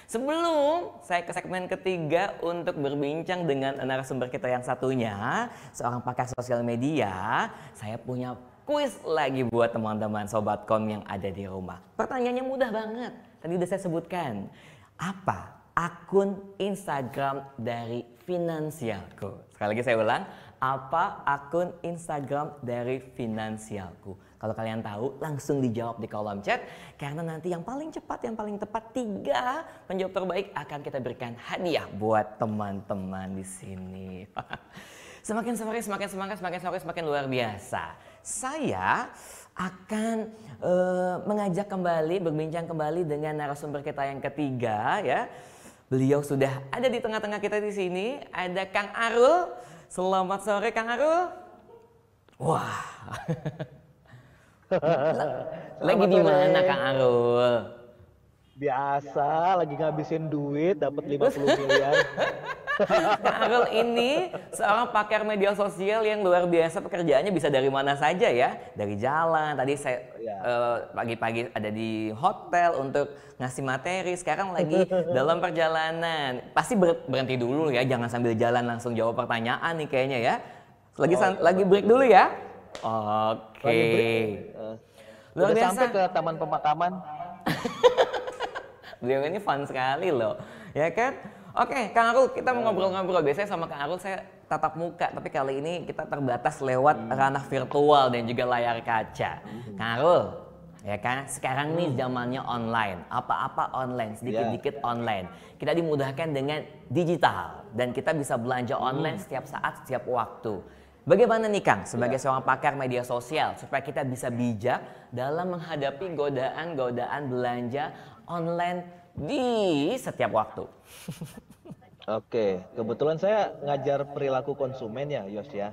Sebelum saya ke segmen ketiga untuk berbincang dengan narasumber kita yang satunya, seorang pakar sosial media, saya punya kuis lagi buat teman-teman Sobatkom yang ada di rumah. Pertanyaannya mudah banget, tadi udah saya sebutkan. Apa akun Instagram dari Finansialku? Sekali lagi saya ulang, apa akun Instagram dari Finansialku? Kalau kalian tahu, langsung dijawab di kolom chat. Karena nanti yang paling cepat, yang paling tepat 3 penjawab terbaik akan kita berikan hadiah buat teman-teman di sini. Semakin sore, semakin semangat, semakin sore, semakin luar biasa. Saya akan mengajak kembali, berbincang kembali dengan narasumber kita yang ketiga ya. Beliau sudah ada di tengah-tengah kita di sini. Ada Kang Arul. Selamat sore Kang Arul. Wah. Lagi di mana Kang Arul? Biasa, lagi ngabisin duit, dapat 50 miliar. Kang Arul ini seorang pakar media sosial yang luar biasa, pekerjaannya bisa dari mana saja ya. Dari jalan, tadi saya pagi-pagi ada di hotel untuk ngasih materi, sekarang lagi dalam perjalanan. Pasti berhenti dulu ya, jangan sambil jalan langsung jawab pertanyaan nih kayaknya ya. Lagi break dulu ya. Oke. Luar biasa. Sampai ke Taman Pemakaman. Beliau ini fun sekali loh, ya kan? Oke, Kang Arul, kita mau ngobrol-ngobrol. Biasanya sama Kang Arul saya tatap muka, tapi kali ini kita terbatas lewat ranah virtual dan juga layar kaca. Kang Arul, ya kan? Sekarang nih zamannya online, apa-apa online, sedikit-dikit online. Kita dimudahkan dengan digital dan kita bisa belanja online setiap saat, setiap waktu. Bagaimana nih Kang, sebagai seorang pakar media sosial, supaya kita bisa bijak dalam menghadapi godaan-godaan belanja online di setiap waktu? Oke, kebetulan saya ngajar perilaku konsumen ya, Yos ya.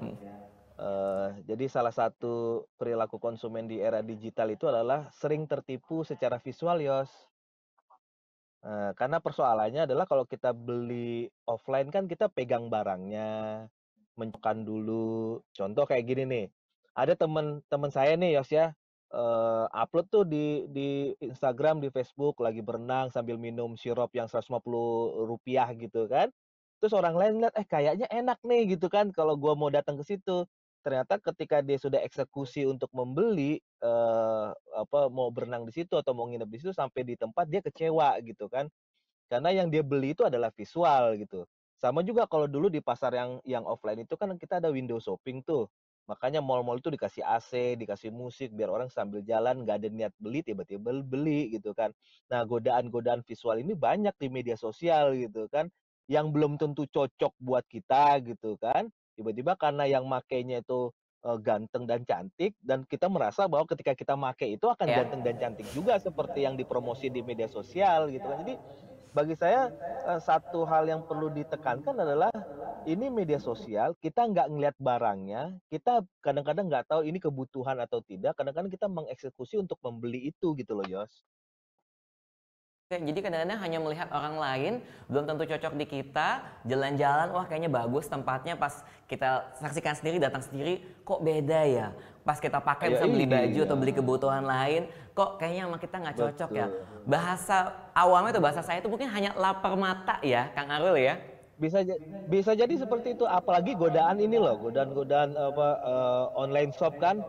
Jadi salah satu perilaku konsumen di era digital itu adalah sering tertipu secara visual, Yos. Karena persoalannya adalah kalau kita beli offline kan kita pegang barangnya, mencokan dulu. Contoh kayak gini nih, ada teman saya nih Yos ya, upload tuh di Instagram, di Facebook lagi berenang sambil minum sirup yang Rp150 gitu kan. Terus orang lain lihat, kayaknya enak nih gitu kan kalau gua mau datang ke situ. Ternyata ketika dia sudah eksekusi untuk membeli, mau berenang di situ atau mau nginep di situ, sampai di tempat dia kecewa gitu kan. Karena yang dia beli itu adalah visual gitu. Sama juga kalau dulu di pasar yang offline itu kan kita ada window shopping tuh. Makanya mall-mall itu dikasih AC, dikasih musik biar orang sambil jalan nggak ada niat beli tiba-tiba beli gitu kan. Nah, godaan-godaan visual ini banyak di media sosial gitu kan, yang belum tentu cocok buat kita gitu kan. Tiba-tiba karena yang makainya itu ganteng dan cantik, dan kita merasa bahwa ketika kita make itu akan ganteng dan cantik juga seperti yang dipromosi di media sosial gitu kan. Jadi bagi saya satu hal yang perlu ditekankan adalah ini media sosial, kita nggak ngelihat barangnya, kita kadang-kadang nggak tahu ini kebutuhan atau tidak, kadang-kadang kita mengeksekusi untuk membeli itu gitu loh, Yos. Jadi kadang-kadang hanya melihat orang lain, belum tentu cocok di kita, jalan-jalan, wah kayaknya bagus tempatnya, pas kita saksikan sendiri, datang sendiri, kok beda ya? Pas kita pakai bisa beli baju atau beli kebutuhan lain, kok kayaknya sama kita nggak cocok ya? Bahasa awamnya itu, bahasa saya itu mungkin hanya lapar mata ya, Kang Arul ya? Bisa jadi seperti itu, apalagi godaan ini loh, godaan online shop kan,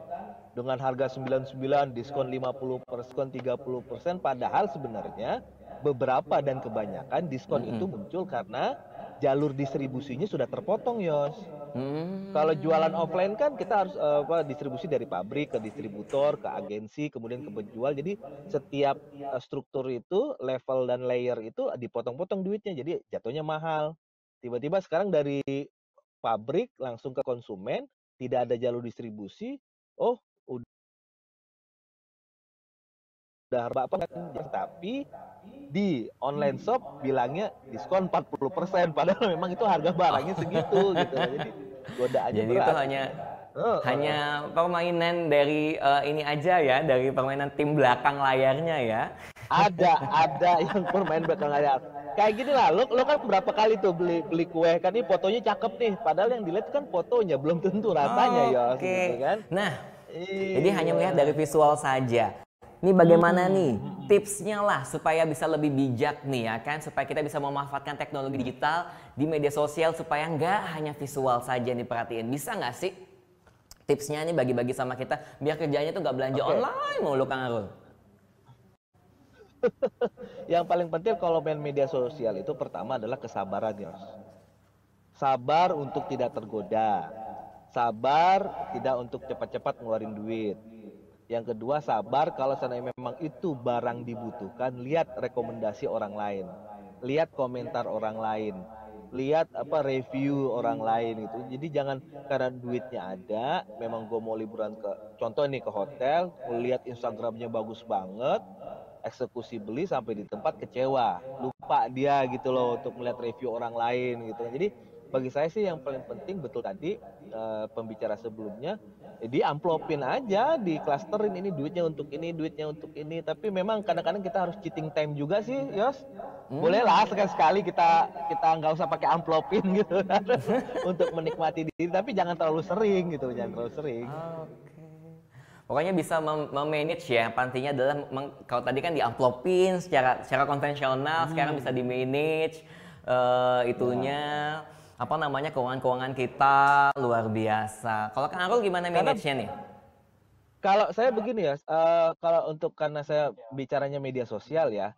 dengan harga 99, diskon 50%, 30%, padahal sebenarnya beberapa dan kebanyakan diskon itu muncul karena jalur distribusinya sudah terpotong, Yos. Kalau jualan offline kan kita harus distribusi dari pabrik ke distributor, ke agensi, kemudian ke penjual. Jadi setiap struktur itu, level dan layer itu dipotong-potong duitnya, jadi jatuhnya mahal. Tiba-tiba sekarang dari pabrik langsung ke konsumen, tidak ada jalur distribusi, oh udah apa kan, tapi di online shop bilangnya diskon 40%, padahal memang itu harga barangnya segitu gitu. Jadi godaannya Jadi berat. itu hanya permainan dari ini aja ya, dari permainan tim belakang layarnya ya. Ada yang bermain belakang layar. Kayak gini lah, lo kan berapa kali tuh beli kue kan, ini fotonya cakep nih, padahal yang dilihat kan fotonya, belum tentu rasanya ya, gitu kan. Nah, jadi hanya melihat dari visual saja. Ini bagaimana nih tipsnya lah supaya bisa lebih bijak nih ya kan, supaya kita bisa memanfaatkan teknologi digital di media sosial supaya nggak hanya visual saja yang diperhatiin. Bisa nggak sih tipsnya nih bagi-bagi sama kita biar kerjanya tuh nggak belanja online mulu Kang Arul? Yang paling penting kalau main media sosial itu pertama adalah kesabaran, Yos. Sabar untuk tidak tergoda. Sabar tidak untuk cepat-cepat ngeluarin duit. Yang kedua, sabar kalau seandainya memang itu barang dibutuhkan, lihat rekomendasi orang lain. Lihat komentar orang lain. Lihat review orang lain gitu. Jadi jangan karena duitnya ada, memang gue mau liburan contoh nih ke hotel, lihat Instagramnya bagus banget, eksekusi beli sampai di tempat kecewa, lupa dia gitu loh untuk melihat review orang lain gitu. Jadi bagi saya sih yang paling penting betul tadi pembicara sebelumnya, di amplopin aja, di klasterin ini duitnya untuk ini, duitnya untuk ini. Tapi memang kadang-kadang kita harus cheating time juga sih, Yos. Bolehlah sekali-sekali kita nggak usah pakai amplopin gitu untuk menikmati diri, tapi jangan terlalu sering gitu, jangan terlalu sering. Pokoknya bisa memanage ya, pantinya adalah kalau tadi kan diamplopin secara konvensional, sekarang bisa di-manage itunya apa namanya keuangan kita luar biasa. Kalau Kang Arul gimana manage-nya nih? Kalau saya begini ya, kalau karena saya bicaranya media sosial ya,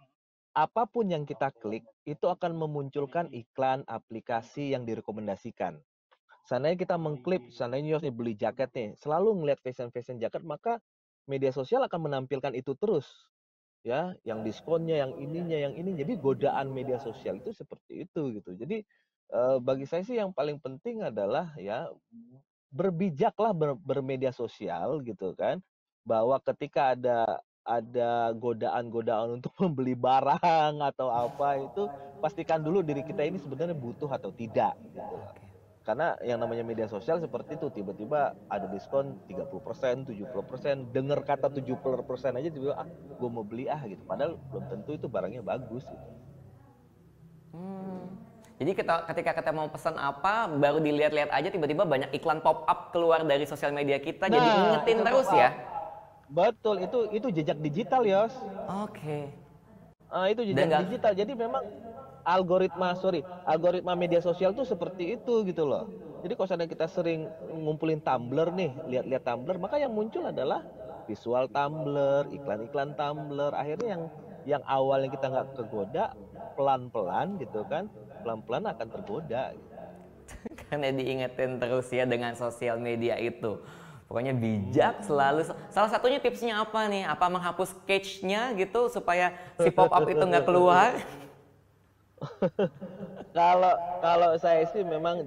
apapun yang kita klik itu akan memunculkan iklan aplikasi yang direkomendasikan. Seandainya kita mengklik, seandainya Yos nih beli jaket nih, selalu ngeliat fashion jaket, maka media sosial akan menampilkan itu terus. Ya, yang diskonnya, yang ininya, yang ini. Jadi godaan media sosial itu seperti itu gitu. Jadi bagi saya sih yang paling penting adalah ya berbijaklah bermedia sosial gitu kan. Bahwa ketika ada godaan-godaan untuk membeli barang atau apa itu pastikan dulu diri kita ini sebenarnya butuh atau tidak gitu. Karena yang namanya media sosial seperti itu, tiba-tiba ada diskon 30%, 70%, dengar kata 70% aja tiba-tiba gue mau beli gitu. Padahal belum tentu itu barangnya bagus gitu. Jadi ketika kita mau pesan apa, baru dilihat-lihat aja tiba-tiba banyak iklan pop up keluar dari sosial media kita, jadi ingetin terus ya. Betul, itu jejak digital, Yos. Oke. Itu jejak digital. Jadi memang algoritma media sosial tuh seperti itu gitu loh. Jadi kalau seandainya kita sering ngumpulin Tumblr nih, lihat-lihat Tumblr, maka yang muncul adalah visual Tumblr, iklan-iklan Tumblr. Akhirnya yang awalnya kita nggak kegoda, pelan-pelan gitu kan, pelan-pelan akan tergoda. Gitu. Karena diingetin terus ya dengan sosial media itu. Pokoknya bijak selalu. Salah satunya tipsnya apa nih? Apa menghapus cache-nya gitu supaya si pop up itu nggak keluar? Kalau saya sih memang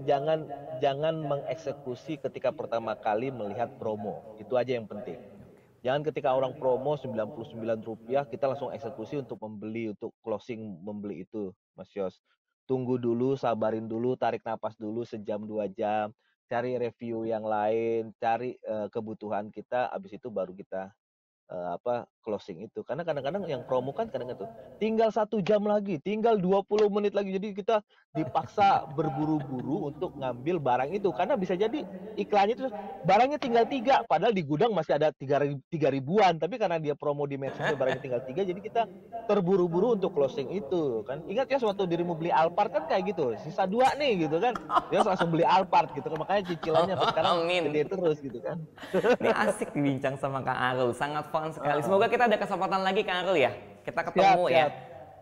jangan mengeksekusi ketika pertama kali melihat promo. Itu aja yang penting. Jangan ketika orang promo Rp99 kita langsung eksekusi untuk membeli, untuk closing membeli itu, Mas Yos. Tunggu dulu, sabarin dulu, tarik napas dulu sejam 2 jam, cari review yang lain, cari kebutuhan kita, habis itu baru kita closing itu. Karena kadang-kadang yang promo kan kadang-kadang tuh tinggal 1 jam lagi, tinggal 20 menit lagi. Jadi kita dipaksa berburu-buru untuk ngambil barang itu. Karena bisa jadi iklannya itu barangnya tinggal 3, padahal di gudang masih ada 3 ribuan. Tapi karena dia promo di medsosnya barangnya tinggal 3, jadi kita terburu-buru untuk closing itu kan. Ingat ya waktu dirimu beli Alphard kan kayak gitu, sisa 2 nih gitu kan. Dia langsung beli Alphard gitu kan. Makanya cicilannya sekarang gede terus gitu kan. Ini asik dibincang sama Kang Arul, sangat fun sekali. Semoga kita ada kesempatan lagi Kang Arul ya. Kita ketemu ya.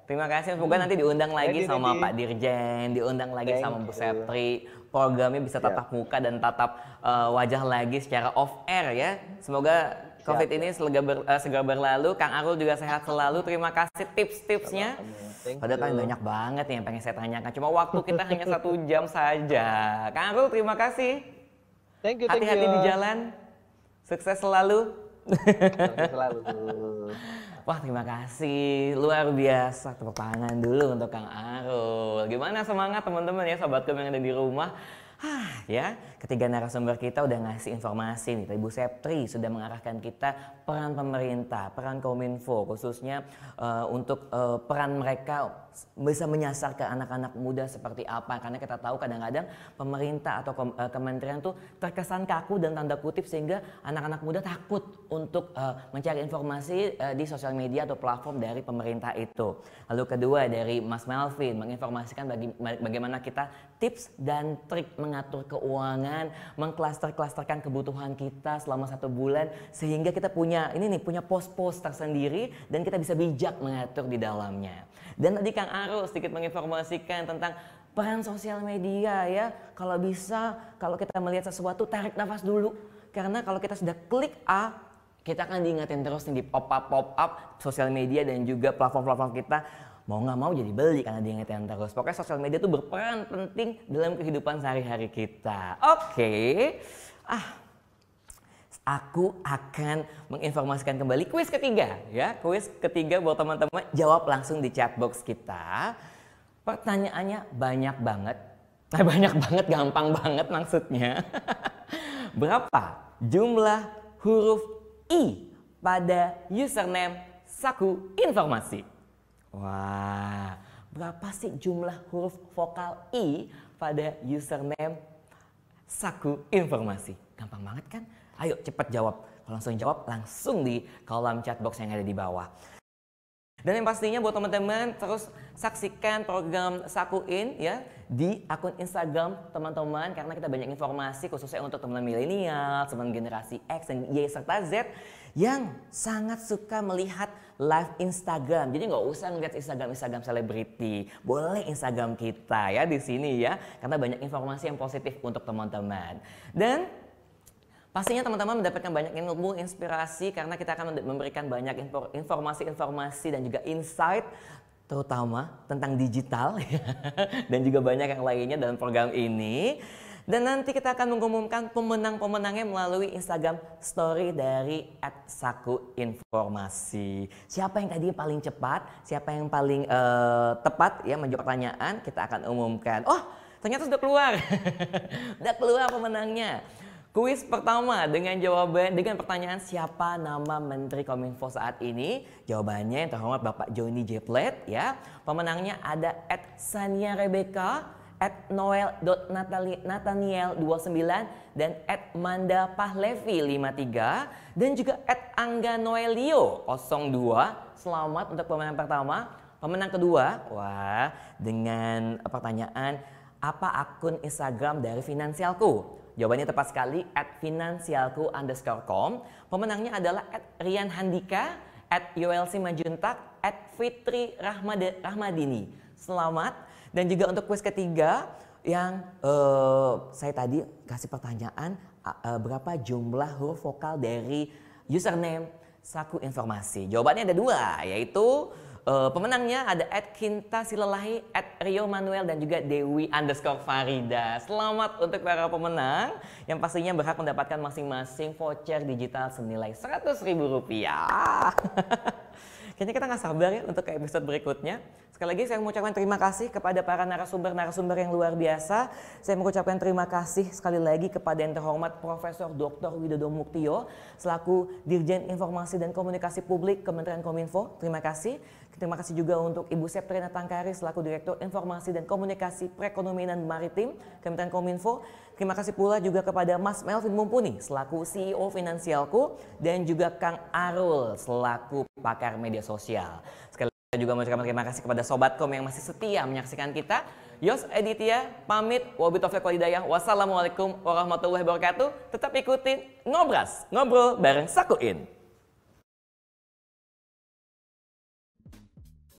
Terima kasih. Semoga nanti diundang lagi sama Pak Dirjen, diundang lagi sama Bu Septri. Programnya bisa tatap muka dan tatap wajah lagi secara off air ya. Semoga COVID ini segera berlalu. Kang Arul juga sehat selalu. Terima kasih tips-tipsnya. Padahal kan banyak banget nih yang pengen saya tanyakan. Cuma waktu kita hanya 1 jam saja. Kang Arul terima kasih. Hati-hati di jalan. Sukses selalu. Selalu. Wah terima kasih, luar biasa. Tepuk tangan dulu untuk Kang Arul. Gimana semangat teman-teman ya sobatku yang ada di rumah. Ya, ketiga narasumber kita udah ngasih informasi nih. Ibu Septri sudah mengarahkan kita peran pemerintah, peran Kominfo, khususnya untuk peran mereka bisa menyasar ke anak-anak muda seperti apa. Karena kita tahu kadang-kadang pemerintah atau kementerian tuh terkesan kaku dan tanda kutip sehingga anak-anak muda takut untuk mencari informasi di sosial media atau platform dari pemerintah itu. Lalu kedua dari Mas Melvin menginformasikan bagaimana kita tips dan trik mengatur keuangan, mengklaster-klasterkan kebutuhan kita selama 1 bulan sehingga kita punya pos-pos tersendiri dan kita bisa bijak mengatur di dalamnya. Dan tadi Kang Arul sedikit menginformasikan tentang peran sosial media ya. Kalau bisa, kalau kita melihat sesuatu tarik nafas dulu. Karena kalau kita sudah klik A, kita akan diingatin terus nih di pop-up sosial media dan juga platform-platform kita. Mau nggak mau jadi beli karena diingetin terus. Pokoknya sosial media itu berperan penting dalam kehidupan sehari-hari kita. Oke. Aku akan menginformasikan kembali kuis ketiga ya. Kuis ketiga buat teman-teman, jawab langsung di chat box kita. Pertanyaannya banyak banget. Banyak banget, gampang banget maksudnya. Berapa jumlah huruf I pada username Saku Informasi? Wah, berapa sih jumlah huruf vokal I pada username Saku Informasi? Gampang banget kan? Ayo cepat jawab. Kalau langsung jawab, langsung di kolom chat box yang ada di bawah. Dan yang pastinya buat teman-teman terus saksikan program Sakuin ya di akun Instagram teman-teman, karena kita banyak informasi khususnya untuk teman milenial, teman generasi X dan Y serta Z yang sangat suka melihat live Instagram. Jadi nggak usah ngeliat Instagram selebriti, boleh Instagram kita ya di sini ya, karena banyak informasi yang positif untuk teman-teman. Dan pastinya teman-teman mendapatkan banyak ilmu, inspirasi karena kita akan memberikan banyak informasi-informasi dan juga insight terutama tentang digital dan juga banyak yang lainnya dalam program ini. Dan nanti kita akan mengumumkan pemenang-pemenangnya melalui Instagram Story dari @sakuinformasi. Siapa yang tadi paling cepat, siapa yang paling tepat ya menjawab pertanyaan, kita akan umumkan. Oh, ternyata sudah keluar. Sudah keluar pemenangnya. Kuis pertama dengan pertanyaan siapa nama Menteri Kominfo saat ini? Jawabannya yang terhormat Bapak Johnny J. Plate ya. Pemenangnya ada @Sania Rebecca, @noel.nathaniel29 dan @mandapahlevi53 dan juga @angga_noelio02. Selamat untuk pemenang pertama. Pemenang kedua, wah, dengan pertanyaan apa akun Instagram dari Finansialku? Jawabannya tepat sekali, @finansialku_com. Pemenangnya adalah @rianhandika, @yolcmajuntak, @fitri rahmadini. Selamat. Dan juga untuk kuis ketiga yang saya tadi kasih pertanyaan berapa jumlah huruf vokal dari username Saku Informasi. Jawabannya ada 2, yaitu pemenangnya ada @kintasilalahi, @riomanuel dan juga dewi_farida. Selamat untuk para pemenang yang pastinya berhak mendapatkan masing-masing voucher digital senilai Rp100.000. Kayaknya kita nggak sabar ya untuk ke episode berikutnya. Sekali lagi saya mengucapkan terima kasih kepada para narasumber yang luar biasa. Saya mengucapkan terima kasih sekali lagi kepada yang terhormat Profesor Dr. Widodo Muktio selaku Dirjen Informasi dan Komunikasi Publik Kementerian Kominfo. Terima kasih. Terima kasih juga untuk Ibu Septri Natangkari selaku Direktur Informasi dan Komunikasi Perekonomian dan Maritim Kementerian Kominfo. Terima kasih pula juga kepada Mas Melvin Mumpuni selaku CEO Finansialku dan juga Kang Arul selaku pakar media sosial. Sekali lagi saya juga mengucapkan terima kasih kepada Sobatkom yang masih setia menyaksikan kita. Yos Editia pamit, wabillahi taufiq wal hidayah. Wassalamualaikum warahmatullahi wabarakatuh. Tetap ikutin Ngobras, ngobrol bareng Sakuin.